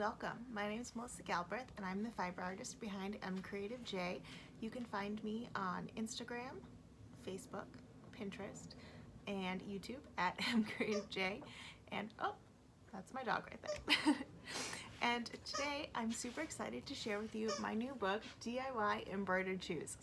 welcome. My name is Melissa Galbraith and I'm the fiber artist behind MCreativeJ. You can find me on Instagram, Facebook, Pinterest, and YouTube at MCreativeJ. And oh, that's my dog right there. And today I'm super excited to share with you my new book, DIY Embroidered Shoes.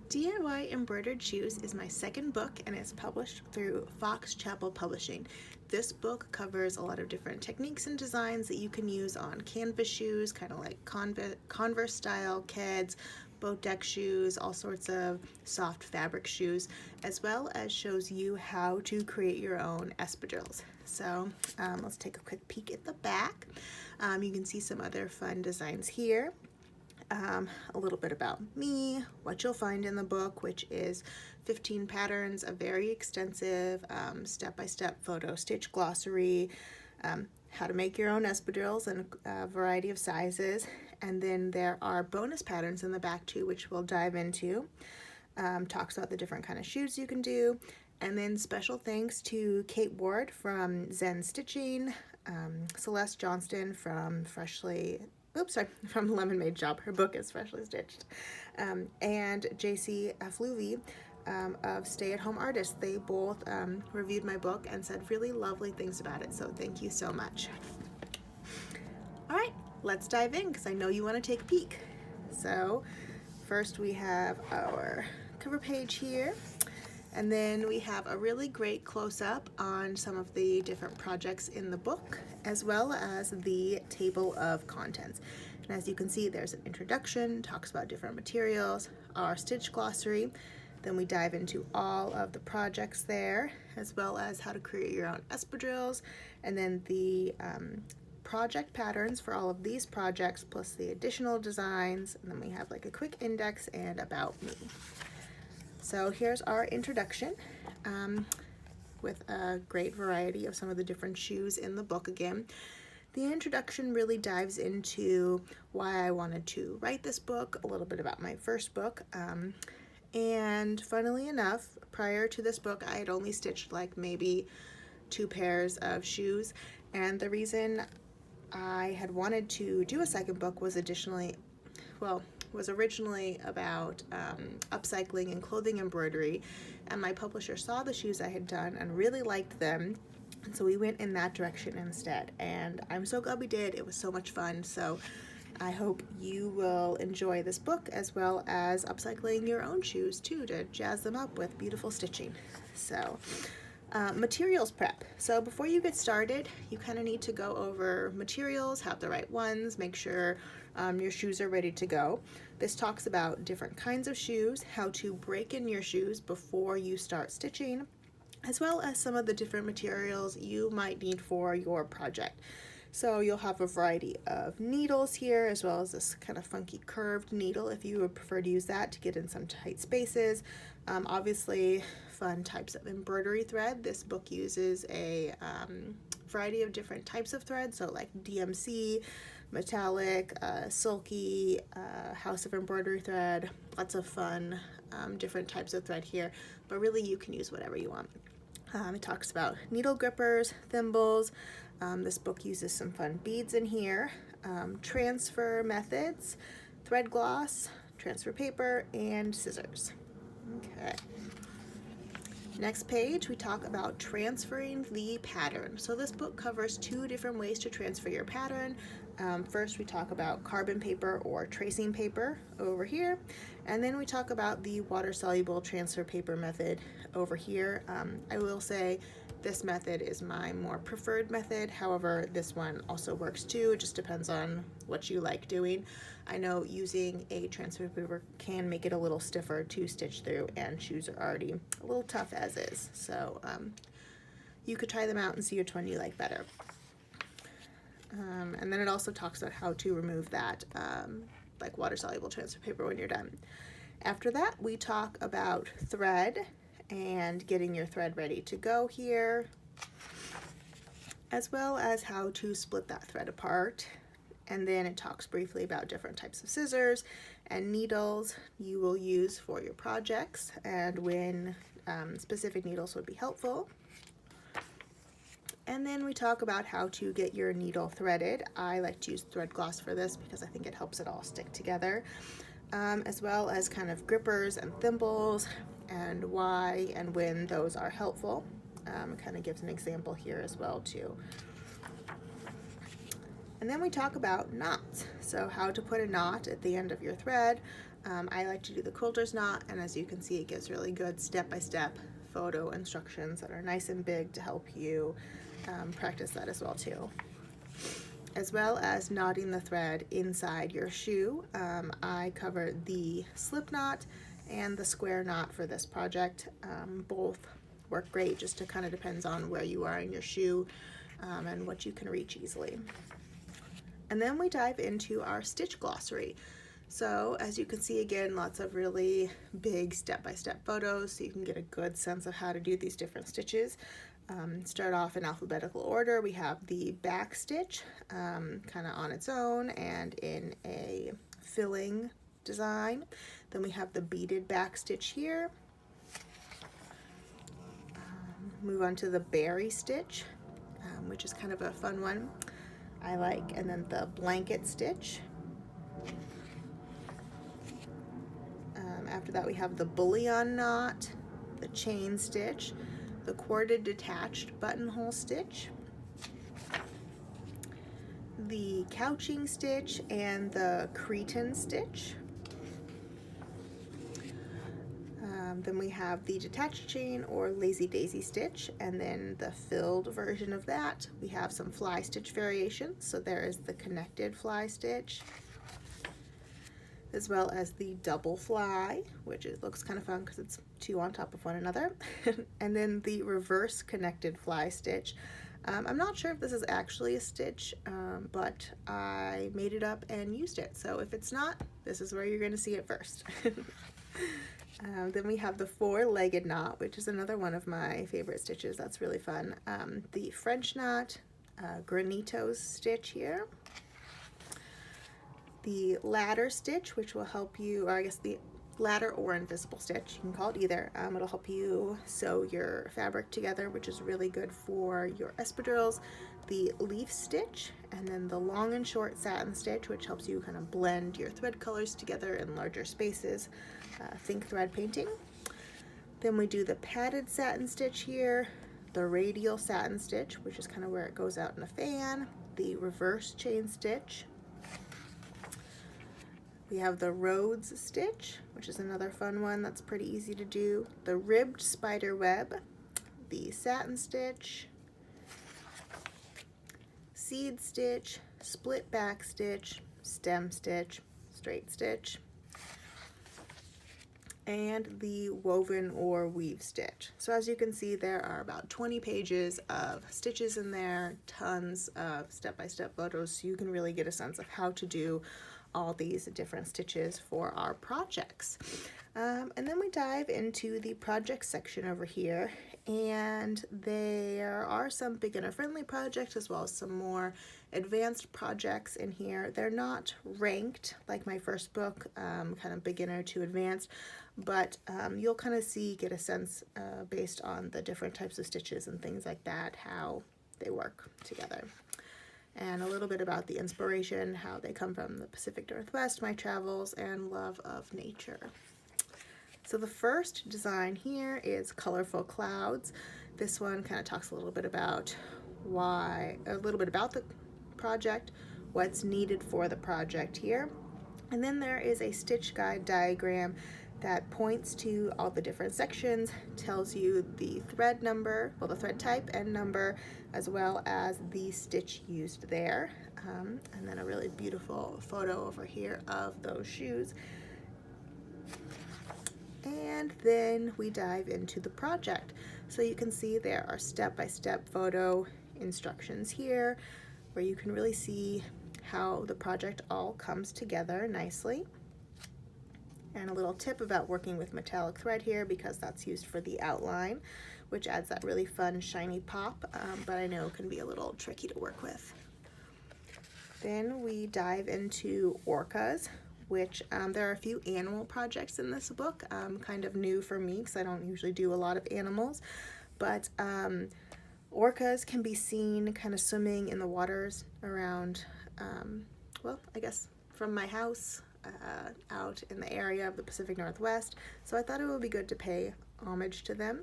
DIY Embroidered Shoes is my second book and it's published through Fox Chapel Publishing. This book covers a lot of different techniques and designs that you can use on canvas shoes, kind of like Converse style, Keds, boat deck shoes, all sorts of soft fabric shoes, as well as shows you how to create your own espadrilles. So let's take a quick peek at the back. You can see some other fun designs here. A little bit about me, what you'll find in the book, which is 15 patterns, a very extensive step-by-step photo stitch glossary, how to make your own espadrilles in a variety of sizes, and then there are bonus patterns in the back too, which we'll dive into. Talks about the different kind of shoes you can do, and then special thanks to Kate Ward from Zen Stitching, Celeste Johnston from from Lemon Made Job, her book is Freshly Stitched, and JC Afluvi of Stay at Home Artists. They both reviewed my book and said really lovely things about it, so thank you so much. All right, let's dive in because I know you want to take a peek. So first we have our cover page here, and then we have a really great close-up on some of the different projects in the book, as well as the table of contents. And as you can see, there's an introduction, talks about different materials, our stitch glossary, then we dive into all of the projects there, as well as how to create your own espadrilles, and then the project patterns for all of these projects, plus the additional designs, and then we have like a quick index and about me. So here's our introduction with a great variety of some of the different shoes in the book again. The introduction really dives into why I wanted to write this book, a little bit about my first book, and funnily enough, prior to this book, I had only stitched like maybe 2 pairs of shoes, and the reason I had wanted to do a second book was originally about upcycling and clothing embroidery, and my publisher saw the shoes I had done and really liked them, and so we went in that direction instead, and I'm so glad we did. It was so much fun. So I hope you will enjoy this book, as well as upcycling your own shoes too, to jazz them up with beautiful stitching. So materials prep. So before you get started, you kind of need to go over materials, have the right ones, make sure your shoes are ready to go. This talks about different kinds of shoes, how to break in your shoes before you start stitching, as well as some of the different materials you might need for your project. So you'll have a variety of needles here, as well as this kind of funky curved needle if you would prefer to use that to get in some tight spaces. Obviously fun types of embroidery thread. This book uses a variety of different types of thread, so like DMC, metallic, silky, house of embroidery thread, lots of fun different types of thread here, but really you can use whatever you want. It talks about needle grippers, thimbles. This book uses some fun beads in here, transfer methods, thread gloss, transfer paper, and scissors. Okay. Next page, we talk about transferring the pattern. So this book covers 2 different ways to transfer your pattern. First, we talk about carbon paper or tracing paper over here, and then we talk about the water-soluble transfer paper method over here. I will say this method is my more preferred method. However, this one also works too. It just depends on what you like doing. I know using a transfer paper can make it a little stiffer to stitch through, and shoes are already a little tough as is. So you could try them out and see which one you like better. And then it also talks about how to remove that like water-soluble transfer paper when you're done. After that, we talk about thread and getting your thread ready to go here, as well as how to split that thread apart. And then it talks briefly about different types of scissors and needles you will use for your projects, and when specific needles would be helpful. And then we talk about how to get your needle threaded. I like to use thread gloss for this because I think it helps it all stick together, as well as kind of grippers and thimbles and why and when those are helpful. It kind of gives an example here as well too. And then we talk about knots. So how to put a knot at the end of your thread. I like to do the quilter's knot, and as you can see, it gives really good step-by-step photo instructions that are nice and big to help you practice that as well too. As well as knotting the thread inside your shoe. I covered the slip knot and the square knot for this project. Both work great, just it kind of depends on where you are in your shoe and what you can reach easily. And then we dive into our stitch glossary. So as you can see, again, lots of really big step-by-step photos so you can get a good sense of how to do these different stitches. Start off in alphabetical order. We have the back stitch kind of on its own and in a filling design. Then we have the beaded back stitch here. Move on to the berry stitch, which is kind of a fun one I like, and then the blanket stitch. After that we have the bullion knot, the chain stitch, the corded detached buttonhole stitch, the couching stitch, and the cretin stitch. Then we have the detached chain or lazy daisy stitch, and then the filled version of that. We have some fly stitch variations. So there is the connected fly stitch, as well as the double fly, which it looks kind of fun because it's two on top of one another. And then the reverse connected fly stitch. I'm not sure if this is actually a stitch, but I made it up and used it. So if it's not, this is where you're going to see it first. Then we have the four-legged knot, which is another one of my favorite stitches. That's really fun. The French knot, granito stitch here. The ladder stitch, which will help you, or I guess the ladder or invisible stitch, you can call it either. It'll help you sew your fabric together, which is really good for your espadrilles. The leaf stitch, and then the long and short satin stitch, which helps you kind of blend your thread colors together in larger spaces. Think thread painting. Then we do the padded satin stitch here, the radial satin stitch, which is kind of where it goes out in a fan, the reverse chain stitch. We have the Rhodes stitch, which is another fun one that's pretty easy to do, the ribbed spider web, the satin stitch, seed stitch, split back stitch, stem stitch, straight stitch, and the woven or weave stitch. So as you can see, there are about 20 pages of stitches in there, tons of step-by-step photos, so you can really get a sense of how to do all these different stitches for our projects. And then we dive into the project section over here, and there are some beginner-friendly projects as well as some more advanced projects in here. They're not ranked like my first book, kind of beginner to advanced, but you'll kind of get a sense based on the different types of stitches and things like that, how they work together. And a little bit about the inspiration, how they come from the Pacific Northwest, my travels, and love of nature. So the first design here is Colorful Clouds. This one kind of talks a little bit about the project, what's needed for the project here. And then there is a stitch guide diagram that points to all the different sections, tells you the thread number, well, the thread type and number, as well as the stitch used there. And then a really beautiful photo over here of those shoes. And then we dive into the project. So you can see there are step-by-step photo instructions here where you can really see how the project all comes together nicely. And a little tip about working with metallic thread here, because that's used for the outline, which adds that really fun shiny pop, but I know can be a little tricky to work with. Then we dive into orcas, which there are a few animal projects in this book, kind of new for me because I don't usually do a lot of animals, but Orcas can be seen kind of swimming in the waters around, well, I guess from my house out in the area of the Pacific Northwest. So I thought it would be good to pay homage to them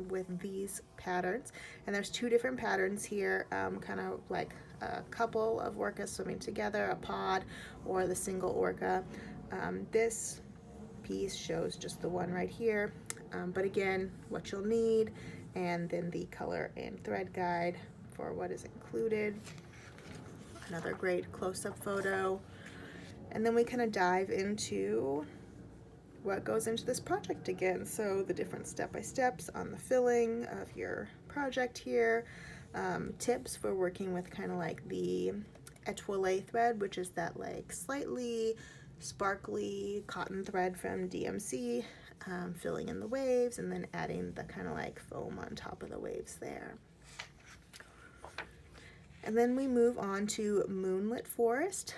with these patterns. And there's two different patterns here, kind of like a couple of orcas swimming together, a pod, or the single orca. This piece shows just the one right here, but again, what you'll need, and then the color and thread guide for what is included. Another great close-up photo. And then we kind of dive into what goes into this project again. So the different step-by-steps on the filling of your project here, tips for working with kind of like the etoile thread, which is that like slightly sparkly cotton thread from DMC, filling in the waves and then adding the kind of like foam on top of the waves there. And then we move on to Moonlit Forest,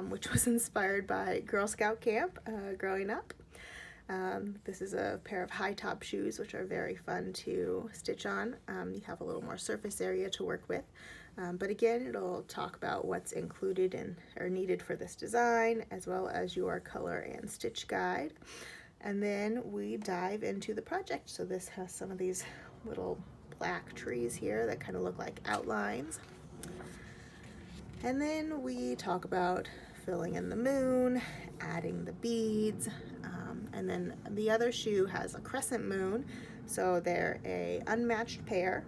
which was inspired by Girl Scout camp growing up. This is a pair of high top shoes, which are very fun to stitch on. You have a little more surface area to work with. But again, it'll talk about what's included in or needed for this design, as well as your color and stitch guide. And then we dive into the project. So this has some of these little black trees here that kind of look like outlines. And then we talk about filling in the moon, adding the beads, and then the other shoe has a crescent moon, so they're a unmatched pair,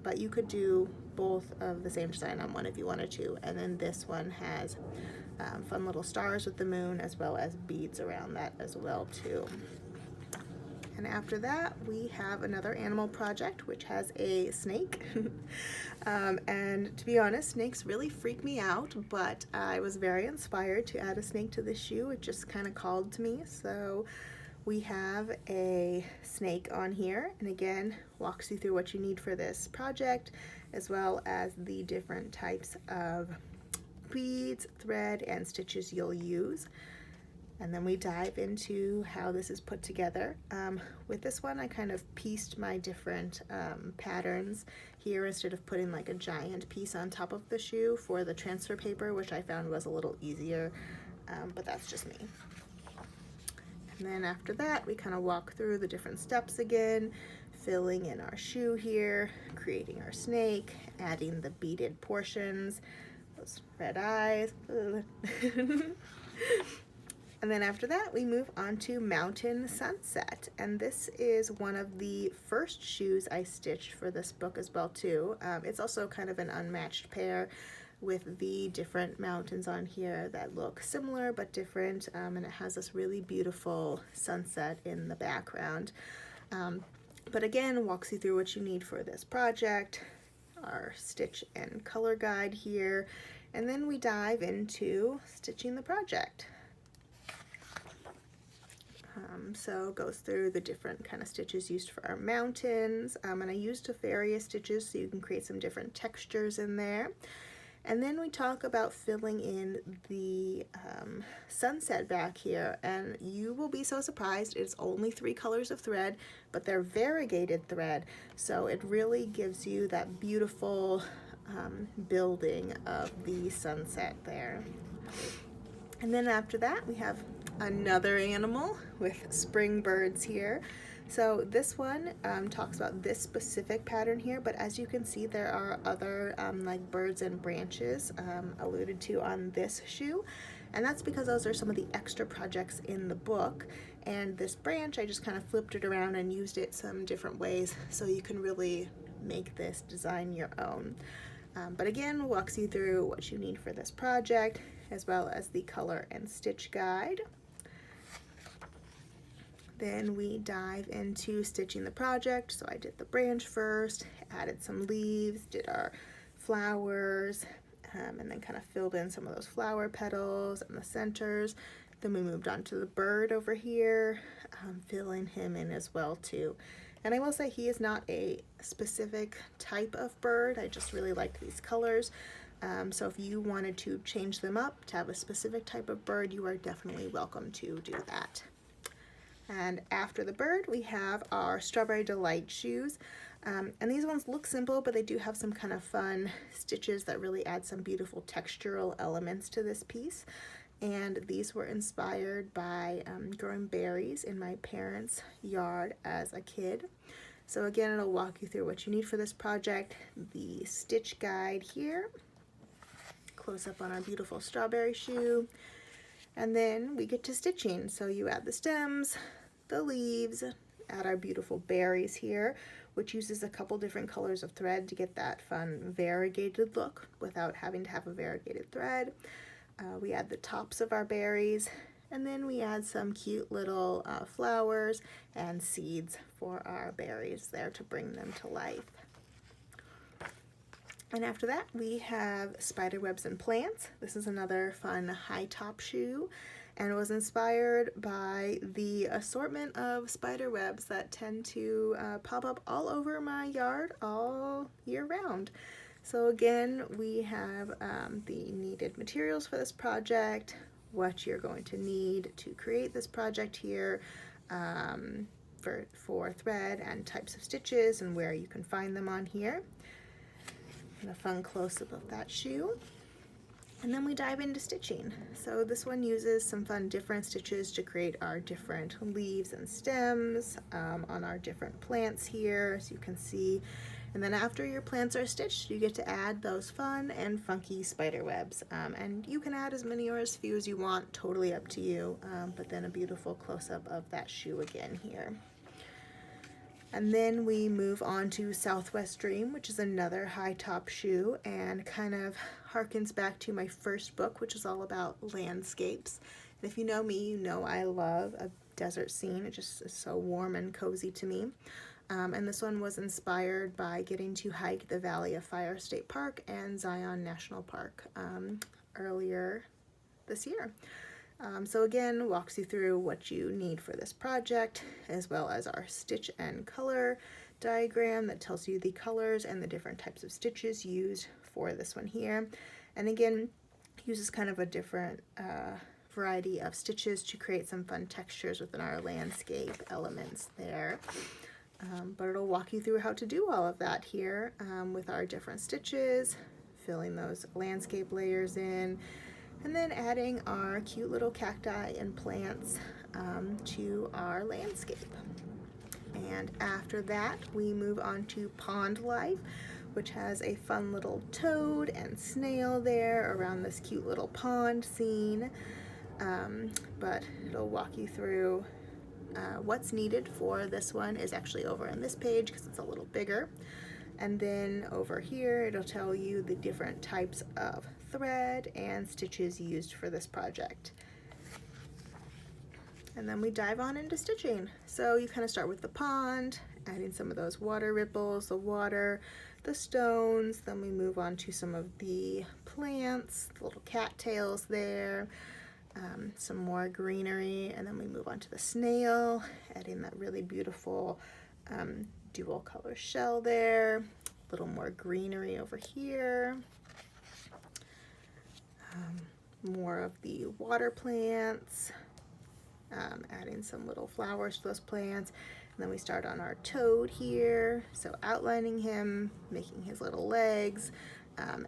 but you could do both of the same design on one if you wanted to. And then this one has fun little stars with the moon, as well as beads around that as well too. And after that, we have another animal project, which has a snake. And to be honest, snakes really freak me out, but I was very inspired to add a snake to this shoe. It just kind of called to me. So we have a snake on here, and again, walks you through what you need for this project, as well as the different types of beads, thread, and stitches you'll use. And then we dive into how this is put together. With this one, I kind of pieced my different patterns here instead of putting like a giant piece on top of the shoe for the transfer paper, which I found was a little easier, but that's just me. And then after that, we kind of walk through the different steps again, filling in our shoe here, creating our snake, adding the beaded portions, those red eyes. And then after that, we move on to Mountain Sunset. And this is one of the first shoes I stitched for this book as well too. It's also kind of an unmatched pair with the different mountains on here that look similar but different. And it has this really beautiful sunset in the background. But again, walks you through what you need for this project, our stitch and color guide here. And then we dive into stitching the project. So goes through the different kind of stitches used for our mountains, and I used various stitches so you can create some different textures in there. And then we talk about filling in the sunset back here, and you will be so surprised. It's only 3 colors of thread, but they're variegated thread, so it really gives you that beautiful building of the sunset there. And then after that, we have another animal with spring birds here. So this one talks about this specific pattern here, but as you can see, there are other like birds and branches alluded to on this shoe, and that's because those are some of the extra projects in the book. And this branch, I just kind of flipped it around and used it some different ways, so you can really make this design your own. But again, walks you through what you need for this project, as well as the color and stitch guide. Then we dive into stitching the project. So I did the branch first, added some leaves, did our flowers, and then kind of filled in some of those flower petals and the centers. Then we moved on to the bird over here, filling him in as well too. And I will say he is not a specific type of bird. I just really liked these colors. So if you wanted to change them up to have a specific type of bird, you are definitely welcome to do that. And after the bird, we have our Strawberry Delight shoes. And these ones look simple, but they do have some kind of fun stitches that really add some beautiful textural elements to this piece. And these were inspired by growing berries in my parents' yard as a kid. So again, it'll walk you through what you need for this project, the stitch guide here, close up on our beautiful strawberry shoe, and then we get to stitching. So you add the stems, the leaves, add our beautiful berries here, which uses a couple different colors of thread to get that fun variegated look without having to have a variegated thread. We add the tops of our berries, and then we add some cute little flowers and seeds for our berries there to bring them to life. And after that, we have spider webs and plants. This is another fun high top shoe, and it was inspired by the assortment of spider webs that tend to pop up all over my yard all year round. So again, we have the needed materials for this project, what you're going to need to create this project here, for thread and types of stitches and where you can find them on here. And a fun close-up of that shoe. And then we dive into stitching. So this one uses some fun different stitches to create our different leaves and stems on our different plants here, as you can see. And then after your plants are stitched, you get to add those fun and funky spider webs. And you can add as many or as few as you want, totally up to you. But then a beautiful close-up of that shoe again here. And then we move on to Southwest Dream, which is another high top shoe and kind of harkens back to my first book, which is all about landscapes. And if you know me, you know I love a desert scene. It just is so warm and cozy to me. And this one was inspired by getting to hike the Valley of Fire State Park and Zion National Park earlier this year. So again, walks you through what you need for this project, as well as our stitch and color diagram that tells you the colors and the different types of stitches used for this one here. And again, uses kind of a different variety of stitches to create some fun textures within our landscape elements there. But it'll walk you through how to do all of that here with our different stitches, filling those landscape layers in, and then adding our cute little cacti and plants to our landscape. And after that, we move on to Pond Life, which has a fun little toad and snail there around this cute little pond scene. But it'll walk you through what's needed for this one is actually over on this page because it's a little bigger. And then over here, it'll tell you the different types of thread and stitches used for this project. And then we dive on into stitching. So you kind of start with the pond, adding some of those water ripples, the water, the stones, then we move on to some of the plants, the little cattails there, some more greenery, and then we move on to the snail, adding that really beautiful dual color shell there, a little more greenery over here, more of the water plants, adding some little flowers to those plants, and then we start on our toad here, so outlining him, making his little legs,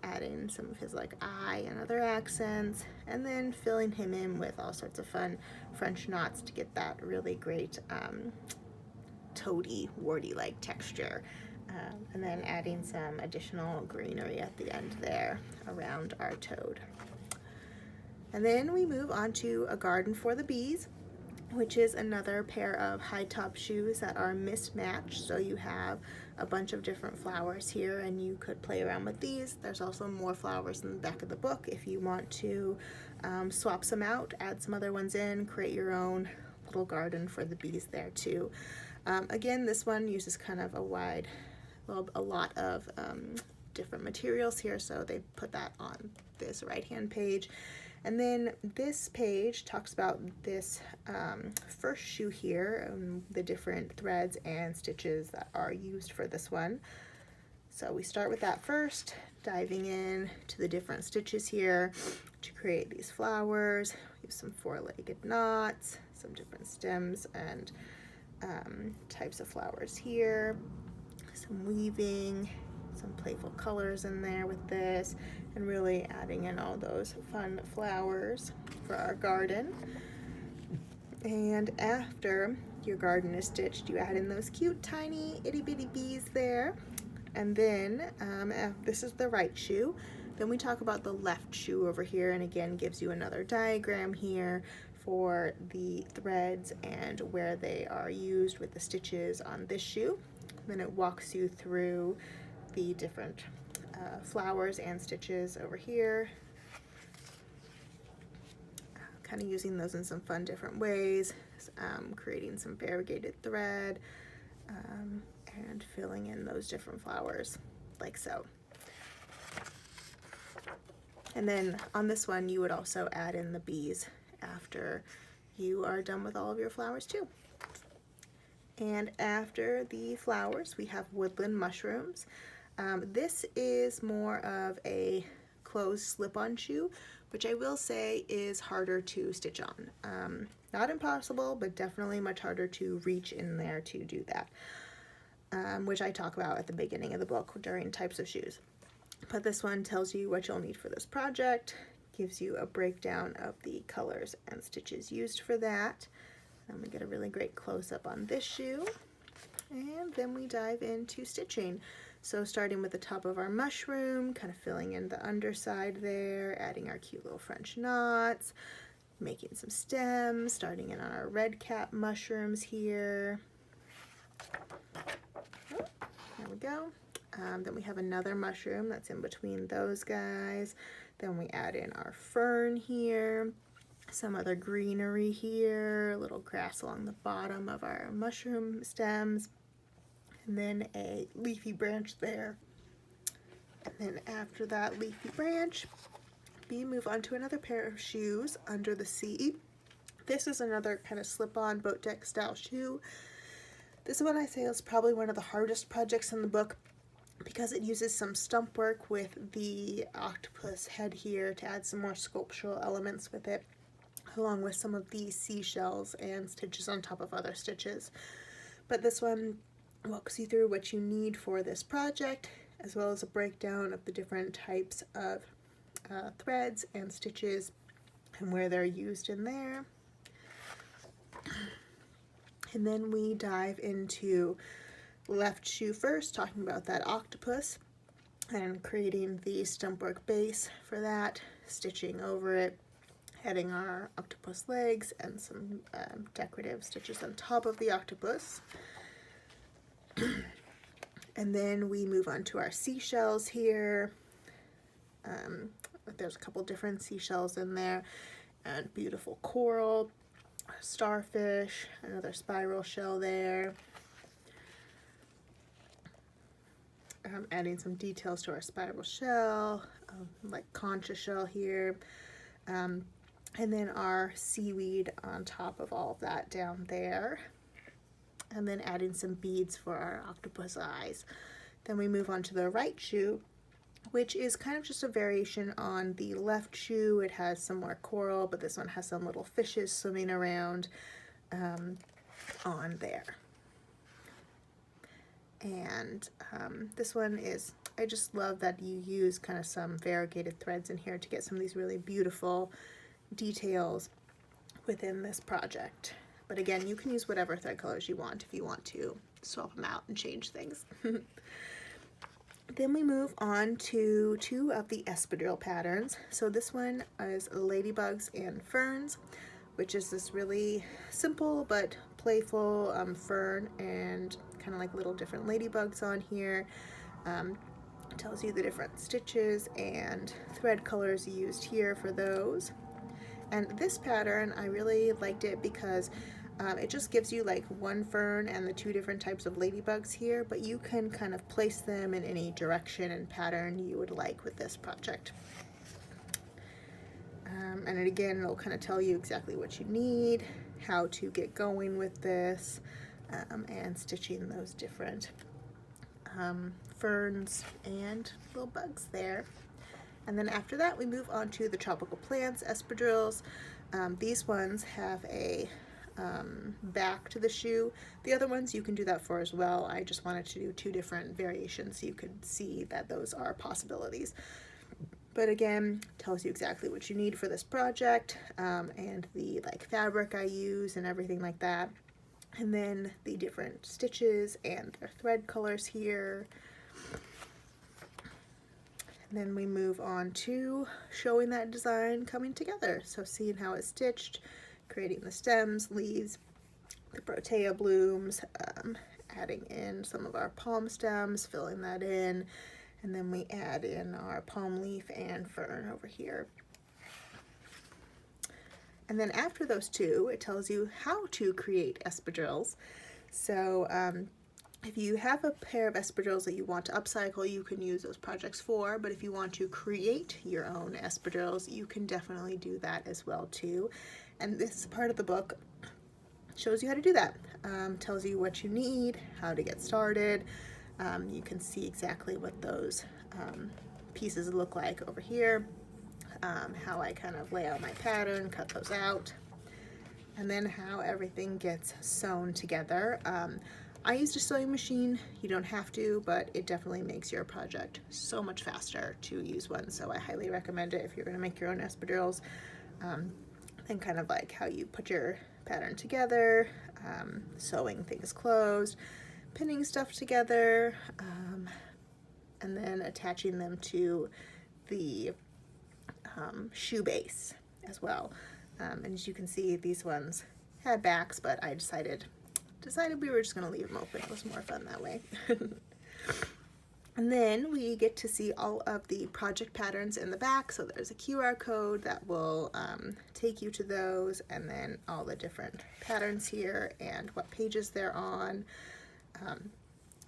adding some of his like eye and other accents, and then filling him in with all sorts of fun French knots to get that really great toady, warty-like texture. And then adding some additional greenery at the end there around our toad. And then we move on to A Garden for the Bees, which is another pair of high top shoes that are mismatched. So you have a bunch of different flowers here and you could play around with these. There's also more flowers in the back of the book if you want to swap some out, add some other ones in, create your own little garden for the bees there too. Again, this one uses kind of a lot of different materials here, so they put that on this right-hand page. And then this page talks about this first shoe here, the different threads and stitches that are used for this one. So we start with that first, diving in to the different stitches here to create these flowers. We use some four-legged knots, some different stems and types of flowers here. some weaving, some playful colors in there with this, and really adding in all those fun flowers for our garden. And after your garden is stitched, you add in those cute tiny itty bitty bees there. And then this is the right shoe. Then we talk about the left shoe over here, and again gives you another diagram here for the threads and where they are used with the stitches on this shoe. Then it walks you through the different flowers and stitches over here, kind of using those in some fun different ways, creating some variegated thread, and filling in those different flowers like so. And then on this one you would also add in the bees after you are done with all of your flowers too. And after the flowers we have woodland mushrooms. This is more of a closed slip-on shoe, which I will say is harder to stitch on. Not impossible, but definitely much harder to reach in there to do that, which I talk about at the beginning of the book during types of shoes. But this one tells you what you'll need for this project, gives you a breakdown of the colors and stitches used for that. And we get a really great close-up on this shoe. And then we dive into stitching. So starting with the top of our mushroom, kind of filling in the underside there, adding our cute little French knots, making some stems, starting in on our red cap mushrooms here. Oh, there we go. Then we have another mushroom that's in between those guys. Then we add in our fern here, some other greenery here, a little grass along the bottom of our mushroom stems, and then a leafy branch there. And then after that leafy branch, we move on to another pair of shoes under the sea. This is another kind of slip-on boat deck style shoe. This one I say is probably one of the hardest projects in the book, because it uses some stump work with the octopus head here to add some more sculptural elements with it, along with some of the seashells and stitches on top of other stitches. But this one walks you through what you need for this project, as well as a breakdown of the different types of threads and stitches and where they're used in there. And then we dive into left shoe first, talking about that octopus and creating the stump work base for that, stitching over it, adding our octopus legs and some decorative stitches on top of the octopus. And then we move on to our seashells here. There's a couple different seashells in there, and beautiful coral, starfish, another spiral shell there. Adding some details to our spiral shell, like concha shell here, and then our seaweed on top of all of that down there, and then adding some beads for our octopus eyes. Then we move on to the right shoe, which is kind of just a variation on the left shoe. It has some more coral, but this one has some little fishes swimming around on there. And this one is, I just love that you use kind of some variegated threads in here to get some of these really beautiful details within this project. But again, you can use whatever thread colors you want if you want to swap them out and change things. Then we move on to two of the espadrille patterns. So this one is ladybugs and ferns, which is this really simple but playful fern and kind of like little different ladybugs on here. Tells you the different stitches and thread colors used here for those. And this pattern, I really liked it because it just gives you like one fern and the two different types of ladybugs here, but you can kind of place them in any direction and pattern you would like with this project. And again, it'll kind of tell you exactly what you need, how to get going with this, and stitching those different ferns and little bugs there. And then after that, we move on to the tropical plants, espadrilles. These ones have a back to the shoe. The other ones you can do that for as well. I just wanted to do 2 different variations so you could see that those are possibilities. But again, tells you exactly what you need for this project, and the like fabric I use and everything like that. And then the different stitches and their thread colors here. And then we move on to showing that design coming together. So seeing how it's stitched, creating the stems, leaves, the protea blooms, adding in some of our palm stems, filling that in, and then we add in our palm leaf and fern over here. And then after those 2, it tells you how to create espadrilles. So if you have a pair of espadrilles that you want to upcycle, you can use those projects for, but if you want to create your own espadrilles, you can definitely do that as well too. And this part of the book shows you how to do that. Tells you what you need, how to get started. You can see exactly what those pieces look like over here, how I kind of lay out my pattern, cut those out, and then how everything gets sewn together. I used a sewing machine. You don't have to, but it definitely makes your project so much faster to use one, so I highly recommend it if you're going to make your own espadrilles. And kind of like how you put your pattern together, sewing things closed, pinning stuff together, and then attaching them to the shoe base as well. And as you can see, these ones had backs, but I decided we were just going to leave them open. It was more fun that way. And then we get to see all of the project patterns in the back. So there's a QR code that will take you to those, and then all the different patterns here and what pages they're on.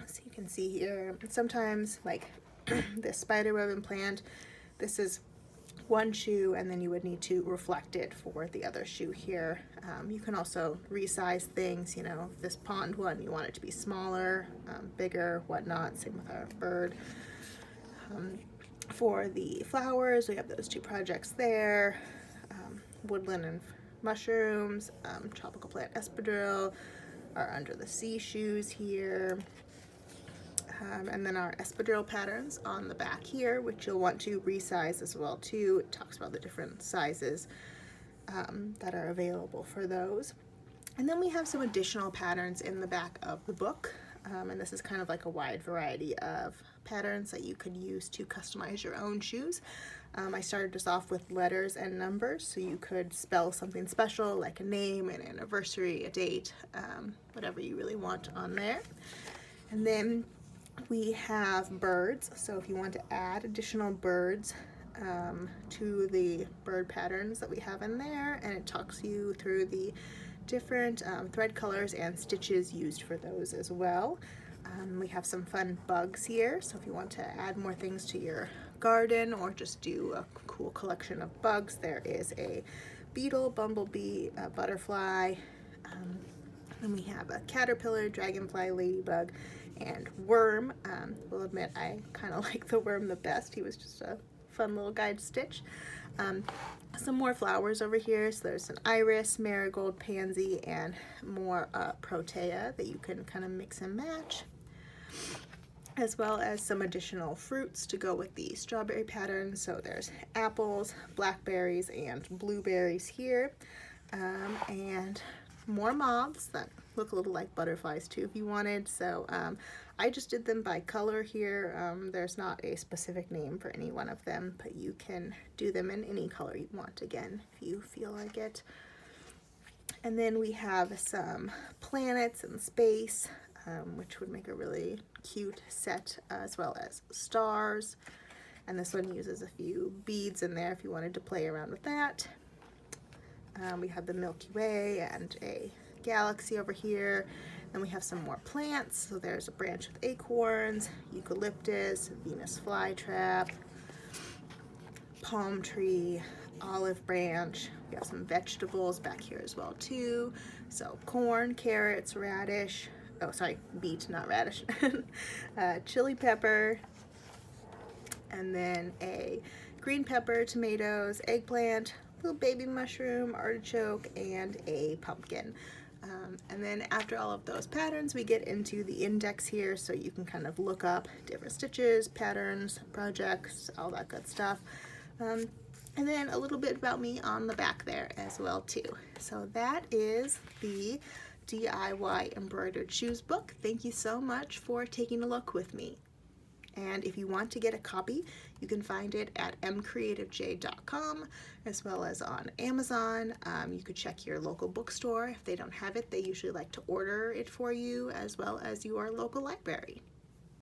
So you can see here, sometimes like this spider web implant, this is one shoe, and then you would need to reflect it for the other shoe here. You can also resize things, you know, this pond one, you want it to be smaller, bigger, whatnot. Same with our bird. For the flowers, we have those 2 projects there. Woodland and mushrooms, tropical plant espadrille, our under the sea shoes here. And then our espadrille patterns on the back here, which you'll want to resize as well too. It talks about the different sizes that are available for those. And then we have some additional patterns in the back of the book, and this is kind of like a wide variety of patterns that you could use to customize your own shoes. I started this off with letters and numbers, so you could spell something special like a name, an anniversary, a date, whatever you really want on there. And then we have birds, so if you want to add additional birds to the bird patterns that we have in there, and it talks you through the different thread colors and stitches used for those as well. We have some fun bugs here, so if you want to add more things to your garden or just do a cool collection of bugs, there is a beetle, bumblebee, a butterfly, and we have a caterpillar, dragonfly, ladybug, and worm. Will admit I kind of like the worm the best. He was just a fun little guide stitch. Some more flowers over here. So there's an iris, marigold, pansy, and more protea that you can kind of mix and match, as well as some additional fruits to go with the strawberry pattern. So there's apples, blackberries, and blueberries here, and more moths that look a little like butterflies too if you wanted. So I just did them by color here. There's not a specific name for any one of them, but you can do them in any color you want, again, if you feel like it. And then we have some planets and space, which would make a really cute set, as well as stars. And this one uses a few beads in there if you wanted to play around with that. We have the Milky Way and a galaxy over here. Then we have some more plants. So there's a branch with acorns, eucalyptus, Venus flytrap, palm tree, olive branch. We have some vegetables back here as well too. So corn, carrots, radish, oh sorry, beet, not radish, chili pepper, and then a green pepper, tomatoes, eggplant, little baby mushroom, artichoke, and a pumpkin. And then after all of those patterns, we get into the index here, so you can kind of look up different stitches, patterns, projects, all that good stuff. And then a little bit about me on the back there as well too. So that is the DIY Embroidered Shoes book. Thank you so much for taking a look with me. And if you want to get a copy, you can find it at MCreativeJ.com as well as on Amazon. You could check your local bookstore. If they don't have it, they usually like to order it for you as well as your local library.